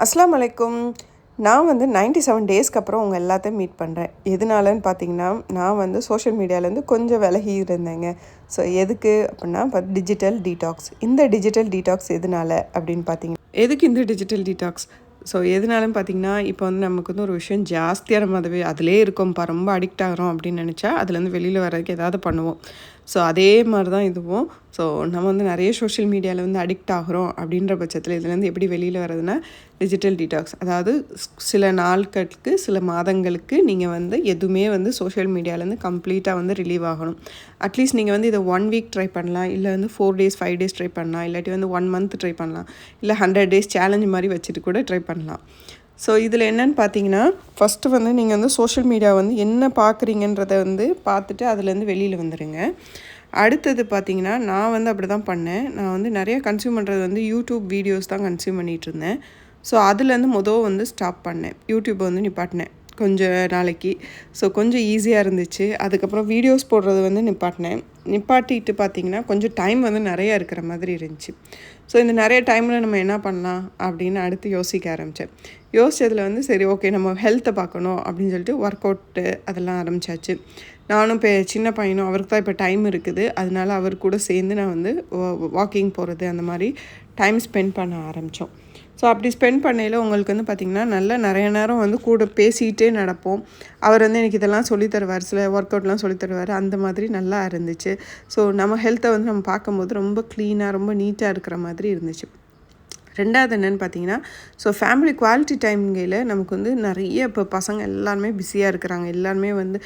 அஸ்ஸலாமு அலைக்கும். நான் வந்து 97 டேஸ்க்கு அப்புறம் உங்கள் எல்லாத்தையும் மீட் பண்ணுறேன். எதனாலன்னு பார்த்தீங்கன்னா, நான் வந்து சோஷியல் மீடியாலேருந்து கொஞ்சம் விலகி இருந்தேங்க. ஸோ எதுக்கு அப்படின்னா, டிஜிட்டல் டீடாக்ஸ். இந்த டிஜிட்டல் டீடாக்ஸ் எதனால அப்படின்னு பார்த்தீங்கன்னா, எதுக்கு இந்த டிஜிட்டல் டீடாக்ஸ்? ஸோ எதனாலன்னு பார்த்தீங்கன்னா, இப்போ வந்து நமக்கு வந்து ஒரு விஷயம் ஜாஸ்தியாக நம்ம அதிலே இருக்கோம்ப்பா, ரொம்ப அடிக்ட் ஆகிறோம் அப்படின்னு நினச்சா, அதுலேருந்து வெளியில் வர்றதுக்கு ஏதாவது பண்ணுவோம். ஸோ அதே மாதிரி தான் இதுவும். ஸோ நம்ம வந்து நிறைய சோஷியல் மீடியாவில் வந்து அடிக்ட் ஆகிறோம் அப்படின்ற பட்சத்தில் இதுலேருந்து எப்படி வெளியில் வர்றதுன்னா, டிஜிட்டல் டீடாக்ஸ். அதாவது சில நாட்களுக்கு, சில மாதங்களுக்கு நீங்கள் வந்து எதுவுமே வந்து சோஷியல் மீடியாவிலேருந்து கம்ப்ளீட்டாக வந்து ரிலீவ் ஆகணும். அட்லீஸ்ட் நீங்கள் வந்து இதை 1 வீக் ட்ரை பண்ணலாம், இல்லை வந்து 4 டேஸ் 5 டேஸ் ட்ரை பண்ணலாம், இல்லாட்டி வந்து 1 மந்த் ட்ரை பண்ணலாம், இல்லை 100 டேஸ் சேலஞ்ச் மாதிரி வச்சுட்டு கூட ட்ரை பண்ணலாம். ஸோ இதில் என்னென்னு பார்த்தீங்கன்னா, ஃபஸ்ட்டு வந்து நீங்கள் வந்து சோஷியல் மீடியா வந்து என்ன பார்க்குறீங்கன்றதை வந்து பார்த்துட்டு அதுலேருந்து வெளியில் வந்துடுங்க. அடுத்தது பார்த்தீங்கன்னா, நான் வந்து அப்படி தான் பண்ணேன். நான் வந்து நிறைய கன்சியூம் பண்ணுறது வந்து யூடியூப் வீடியோஸ் தான் கன்சியூம் பண்ணிகிட்ருந்தேன். ஸோ அதுலேருந்து வந்து ஸ்டாப் பண்ணேன். யூடியூப்பை வந்து நிப்பாட்டினேன் கொஞ்ச நாளைக்கு. ஸோ கொஞ்சம் ஈஸியாக இருந்துச்சு. அதுக்கப்புறம் வீடியோஸ் போடுறது வந்து நிப்பாட்டிட்டு பார்த்தீங்கன்னா, கொஞ்சம் டைம் வந்து நிறையா இருக்கிற மாதிரி இருந்துச்சு. ஸோ இந்த நிறைய டைமில் நம்ம என்ன பண்ணலாம் அப்படின்னு அடுத்து யோசிக்க ஆரம்பித்தேன். யோசிச்சதில் வந்து சரி ஓகே, நம்ம ஹெல்த்தை பார்க்கணும் அப்படின்னு சொல்லிட்டு ஒர்க் அவுட்டு அதெல்லாம் ஆரம்பித்தாச்சு. நானும் இப்போ சின்ன பையனும் அவருக்கு தான் இப்போ டைம் இருக்குது. அதனால அவர் கூட சேர்ந்து நான் வந்து வாக்கிங் போகிறது அந்த மாதிரி டைம் ஸ்பெண்ட் பண்ண ஆரம்பித்தோம். ஸோ அப்படி ஸ்பெண்ட் பண்ணையில் உங்களுக்கு வந்து பார்த்திங்கன்னா, நிறைய நேரம் வந்து கூட பேசிக்கிட்டே நடப்போம். அவர் வந்து எனக்கு இதெல்லாம் சொல்லித் தருவார், சில ஒர்க் அவுட்லாம் சொல்லித் தருவார். அந்த மாதிரி நல்லா இருந்துச்சு. ஸோ நம்ம ஹெல்த்தை வந்து நம்ம பார்க்கும்போது ரொம்ப க்ளீனாக, ரொம்ப நீட்டாக இருக்கிற மாதிரி இருந்துச்சு. ரெண்டாவது என்னென்னு பார்த்தீங்கன்னா, ஸோ ஃபேமிலி குவாலிட்டி டைம்கையில் நமக்கு வந்து நிறைய இப்போ பசங்க எல்லாருமே பிஸியாக இருக்கிறாங்க. எல்லாருமே வந்து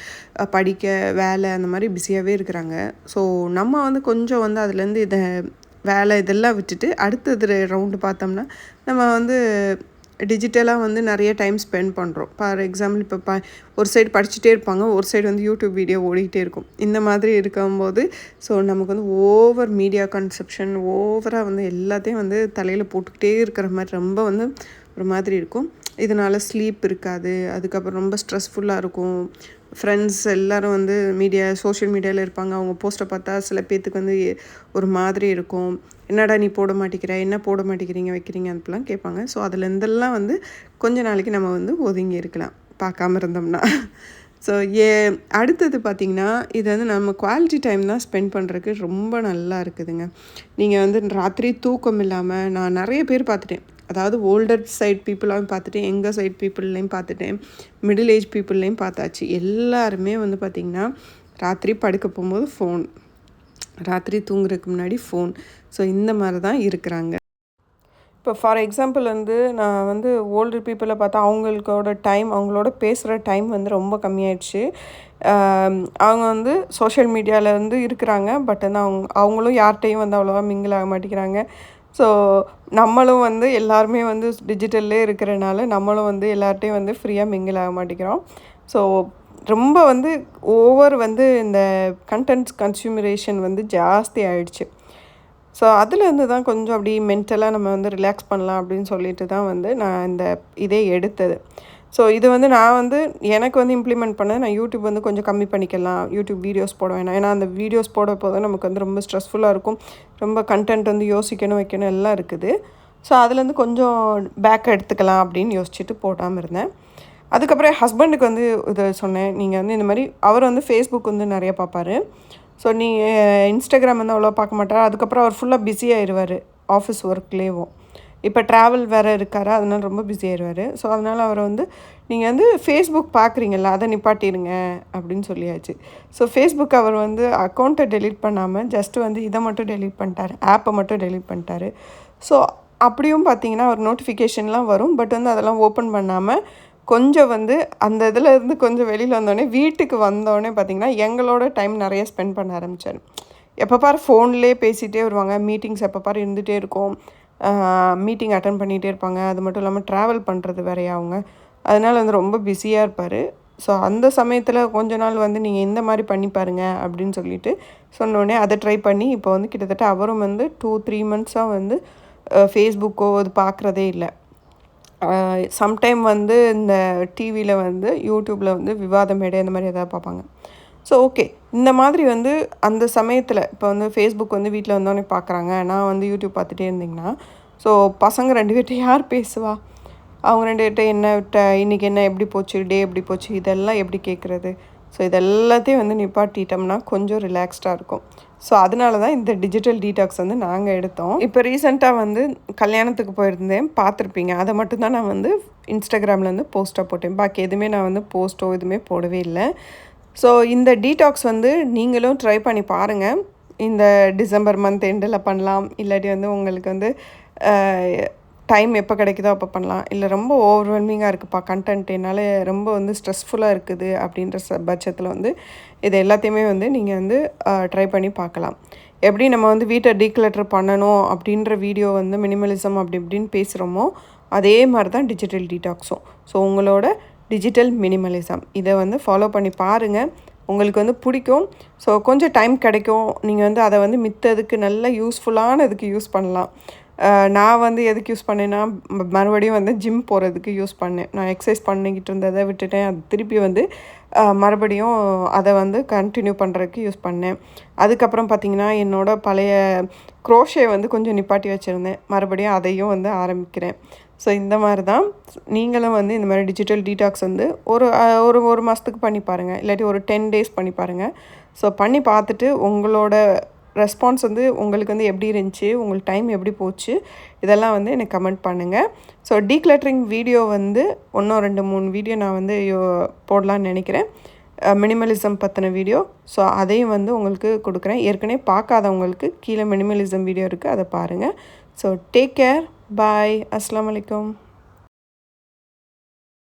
படிக்க, வேலை அந்த மாதிரி பிஸியாகவே இருக்கிறாங்க. ஸோ நம்ம வந்து கொஞ்சம் வந்து அதுலேருந்து வேலை இதெல்லாம் விட்டுட்டு அடுத்தது ரவுண்டு பார்த்தோம்னா, நம்ம வந்து டிஜிட்டலாக வந்து நிறைய டைம் ஸ்பெண்ட் பண்ணுறோம். ஃபார் எக்ஸாம்பிள் இப்போ ஒரு சைடு படிச்சுட்டே இருப்பாங்க, ஒரு சைடு வந்து யூடியூப் வீடியோ ஓடிக்கிட்டே இருக்கும். இந்த மாதிரி இருக்கும்போது ஸோ நமக்கு வந்து ஓவர் மீடியா கன்சப்ஷன், ஓவராக வந்து எல்லாத்தையும் வந்து தலையில் போட்டுக்கிட்டே இருக்கிற மாதிரி ரொம்ப வந்து ஒரு மாதிரி இருக்கும். இதனால் ஸ்லீப் இருக்காது. அதுக்கப்புறம் ரொம்ப ஸ்ட்ரெஸ்ஃபுல்லாக இருக்கும். ஃப்ரெண்ட்ஸ் எல்லோரும் வந்து சோஷியல் மீடியாவில் இருப்பாங்க. அவங்க போஸ்ட்டை பார்த்தா சில பேர்த்துக்கு வந்து ஒரு மாதிரி இருக்கும். என்னடா நீ போட மாட்டேங்கிற, என்ன போட மாட்டேங்கிறீங்க வைக்கிறீங்க அப்படிலாம் கேட்பாங்க. ஸோ அதுலேருந்தெல்லாம் வந்து கொஞ்ச நாளைக்கு நம்ம வந்து ஒதுங்கி இருக்கலாம், பார்க்காம இருந்தோம்னா. ஸோ அடுத்தது பார்த்திங்கன்னா, இது வந்து நம்ம குவாலிட்டி டைம் தான் ஸ்பெண்ட் பண்ணுறதுக்கு ரொம்ப நல்லா இருக்குதுங்க. நீங்கள் வந்து ராத்திரி தூக்கம் இல்லாமல் நான் நிறைய பேர் பார்த்துட்டேன். அதாவது ஓல்டர் சைட் பீப்புளாகவும் பார்த்துட்டேன், எங்கள் சைட் பீப்புள்லேயும் பார்த்துட்டேன், மிடில் ஏஜ் பீப்புள்லேயும் பார்த்தாச்சு. எல்லாருமே வந்து பார்த்திங்கன்னா, ராத்திரி படுக்க போகும்போது ஃபோன், ராத்திரி தூங்குறதுக்கு முன்னாடி ஃபோன். ஸோ இந்த மாதிரி தான் இருக்கிறாங்க. இப்போ ஃபார் எக்ஸாம்பிள் வந்து நான் வந்து ஓல்டர் பீப்புளை பார்த்தா அவங்களோட பேசுகிற டைம் வந்து ரொம்ப கம்மியாயிடுச்சு. அவங்க வந்து சோஷியல் மீடியாவில் வந்து இருக்கிறாங்க. பட் வந்து அவங்களும் யார்கிட்டையும் வந்து அவ்வளோவா மிங்கிள் ஆக மாட்டேங்கிறாங்க. ஸோ நம்மளும் வந்து எல்லாருமே வந்து டிஜிட்டல்லே இருக்கிறனால நம்மளும் வந்து எல்லார்ட்டையும் வந்து ஃப்ரீயாக மிங்கிள் ஆக மாட்டேங்கிறோம். ஸோ ரொம்ப வந்து ஓவர் வந்து இந்த கண்டென்ட்ஸ் கன்சியூமரேஷன் வந்து ஜாஸ்தி ஆகிடுச்சு. ஸோ அதுலேருந்து தான் கொஞ்சம் அப்படி மென்டலாக நம்ம வந்து ரிலாக்ஸ் பண்ணலாம் அப்படின்னு சொல்லிட்டு தான் வந்து நான் இந்த இதே எடுத்தது. ஸோ இது வந்து நான் வந்து எனக்கு வந்து இம்ப்ளிமெண்ட் பண்ண நான் யூடியூப் வந்து கொஞ்சம் கம்மி பண்ணிக்கலாம், யூடியூப் வீடியோஸ் போட வேணாம். ஏன்னா அந்த வீடியோஸ் போட போது நமக்கு வந்து ரொம்ப ஸ்ட்ரெஸ்ஃபுல்லாக இருக்கும், ரொம்ப கண்டென்ட் வந்து யோசிக்கணும் வைக்கணும் எல்லாம் இருக்குது. ஸோ அதுலேருந்து கொஞ்சம் பேக் எடுத்துக்கலாம் அப்படின்னு யோசிச்சுட்டு போடாமல் இருந்தேன். அதுக்கப்புறம் என் ஹஸ்பண்டுக்கு வந்து இதை சொன்னேன், நீங்கள் வந்து இந்த மாதிரி அவர் வந்து ஃபேஸ்புக் வந்து நிறைய பார்ப்பார். ஸோ இன்ஸ்டாகிராம் வந்து அவ்வளோ பார்க்க மாட்டார். அதுக்கப்புறம் அவர் ஃபுல்லாக பிஸியாகிடுவார் ஆஃபீஸ் ஒர்க்லேயும். இப்போ ட்ராவல் வேறு இருக்கார், அதனால ரொம்ப பிஸியாகிடுவார். ஸோ அதனால் அவரை வந்து நீங்கள் வந்து ஃபேஸ்புக் பார்க்குறீங்களா, அதை நிப்பாட்டிடுங்க அப்படின்னு சொல்லியாச்சு. ஸோ ஃபேஸ்புக் அவர் வந்து அக்கௌண்ட்டை டெலீட் பண்ணாமல் ஜஸ்ட்டு வந்து இதை மட்டும் டெலீட் பண்ணிட்டார், ஆப்பை மட்டும் டெலீட் பண்ணிட்டார். ஸோ அப்படியும் பார்த்தீங்கன்னா ஒரு நோட்டிஃபிகேஷன்லாம் வரும். பட் வந்து அதெல்லாம் ஓப்பன் பண்ணாமல் கொஞ்சம் வந்து அந்த இதில் இருந்து கொஞ்சம் வெளியில் வந்தோடனே வீட்டுக்கு வந்தோடனே பார்த்திங்கன்னா எங்களோட டைம் நிறைய ஸ்பெண்ட் பண்ண ஆரம்பித்தார். எப்போ பாரு ஃபோன்லேயே பேசிகிட்டே வருவாங்க, மீட்டிங்ஸ் எப்போ பாரு இருந்துகிட்டே இருக்கும், மீட்டிங் அட்டன் பண்ணிகிட்டே இருப்பாங்க. அது மட்டும் இல்லாமல் ட்ராவல் பண்ணுறது வேறையா அவங்க, அதனால் வந்து ரொம்ப பிஸியாக இருப்பார். ஸோ அந்த சமயத்தில் கொஞ்ச நாள் வந்து நீங்கள் இந்த மாதிரி பண்ணி பாருங்கள் அப்படின்னு சொல்லிட்டு சொன்னோடனே அதை ட்ரை பண்ணி இப்போ வந்து கிட்டத்தட்ட அவரும் வந்து 2-3 மந்த்ஸாக வந்து ஃபேஸ்புக்கோ அது பார்க்குறதே இல்லை. சம்டைம் வந்து இந்த டிவியில் வந்து யூடியூப்பில் வந்து விவாத மேடை அந்த மாதிரி எதாவது பார்ப்பாங்க. ஸோ ஓகே, இந்த மாதிரி வந்து அந்த சமயத்தில் இப்போ வந்து ஃபேஸ்புக் வந்து வீட்டில் வந்தோடனே பார்க்குறாங்க, நான் வந்து யூடியூப் பார்த்துட்டே இருந்திங்கன்னா ஸோ பசங்க 2 பேர்கிட்ட யார் பேசுவா? அவங்க 2 பேர்ட்ட என்ன இன்றைக்கி என்ன எப்படி போச்சு, டே எப்படி போச்சு, இதெல்லாம் எப்படி கேட்குறது. ஸோ இதெல்லாத்தையும் வந்து நிப்பாட்டிட்டோம்னா கொஞ்சம் ரிலாக்ஸ்டாக இருக்கும். ஸோ அதனால தான் இந்த டிஜிட்டல் டீடாக்ஸ் வந்து நாங்கள் எடுத்தோம். இப்போ ரீசெண்டாக வந்து கல்யாணத்துக்கு போயிருந்தேன், பார்த்துருப்பீங்க. அதை மட்டும்தான் நான் வந்து இன்ஸ்டாகிராமில் வந்து போஸ்ட்டாக போட்டேன். பாக்கி எதுவுமே நான் வந்து போஸ்ட்டோ எதுவுமே போடவே இல்லை. ஸோ இந்த டீடாக்ஸ் வந்து நீங்களும் ட்ரை பண்ணி பாருங்கள். இந்த டிசம்பர் மந்த் எண்டில் பண்ணலாம், இல்லாட்டி வந்து உங்களுக்கு வந்து டைம் எப்போ கிடைக்குதோ அப்போ பண்ணலாம். இல்லை ரொம்ப ஓவர்வெல்மிங்காக இருக்குப்பா கண்டென்ட், என்னால் ரொம்ப வந்து ஸ்ட்ரெஸ்ஃபுல்லாக இருக்குது அப்படின்ற பட்சத்தில் வந்து இது எல்லாத்தையுமே வந்து நீங்கள் வந்து ட்ரை பண்ணி பார்க்கலாம். எப்படி நம்ம வந்து வீட்டை டீக்ளட்டர் பண்ணணும் அப்படின்ற வீடியோ வந்து மினிமலிசம் அப்படி இப்படின்னு பேசுகிறோமோ அதே மாதிரி தான் டிஜிட்டல் டீடாக்ஸும். ஸோ உங்களோட டிஜிட்டல் மினிமலிசம் இதை வந்து ஃபாலோ பண்ணி பாருங்கள், உங்களுக்கு வந்து பிடிக்கும். ஸோ கொஞ்சம் டைம் கிடைக்கும், நீங்கள் வந்து அதை வந்து மித்ததுக்கு நல்ல யூஸ்ஃபுல்லான இதுக்கு யூஸ் பண்ணலாம். நான் வந்து எதுக்கு யூஸ் பண்ணேன்னா மறுபடியும் வந்து ஜிம் போகிறதுக்கு யூஸ் பண்ணேன். நான் எக்ஸசைஸ் பண்ணிக்கிட்டு இருந்ததை விட்டுட்டேன், அது திருப்பி வந்து மறுபடியும் அதை வந்து கண்டினியூ பண்ணுறதுக்கு யூஸ் பண்ணேன். அதுக்கப்புறம் பார்த்திங்கன்னா என்னோடய பழைய க்ரோஷே வந்து கொஞ்சம் நிப்பாட்டி வச்சுருந்தேன், மறுபடியும் அதையும் வந்து ஆரம்பிக்கிறேன். ஸோ இந்த மாதிரி தான் நீங்களும் வந்து இந்த மாதிரி டிஜிட்டல் டீடாக்ஸ் வந்து ஒரு மாதத்துக்கு பண்ணி பாருங்கள், இல்லாட்டி ஒரு 10 days பண்ணி பாருங்கள். ஸோ பண்ணி பார்த்துட்டு உங்களோட ரெஸ்பான்ஸ் வந்து உங்களுக்கு வந்து எப்படி இருந்துச்சு, உங்களுக்கு டைம் எப்படி போச்சு, இதெல்லாம் வந்து எனக்கு கமெண்ட் பண்ணுங்கள். ஸோ டீக்ளட்டரிங் வீடியோ வந்து இன்னும் 2-3 வீடியோ நான் வந்து போடலான்னு நினைக்கிறேன், மினிமலிசம் பற்றின வீடியோ. ஸோ அதையும் வந்து உங்களுக்கு கொடுக்குறேன். ஏற்கனவே பார்க்காதவங்களுக்கு கீழே மினிமலிசம் வீடியோ இருக்குது, அதை பாருங்கள். ஸோ டேக் கேர், பாய், அஸ்ஸலாமு அலைக்கும்.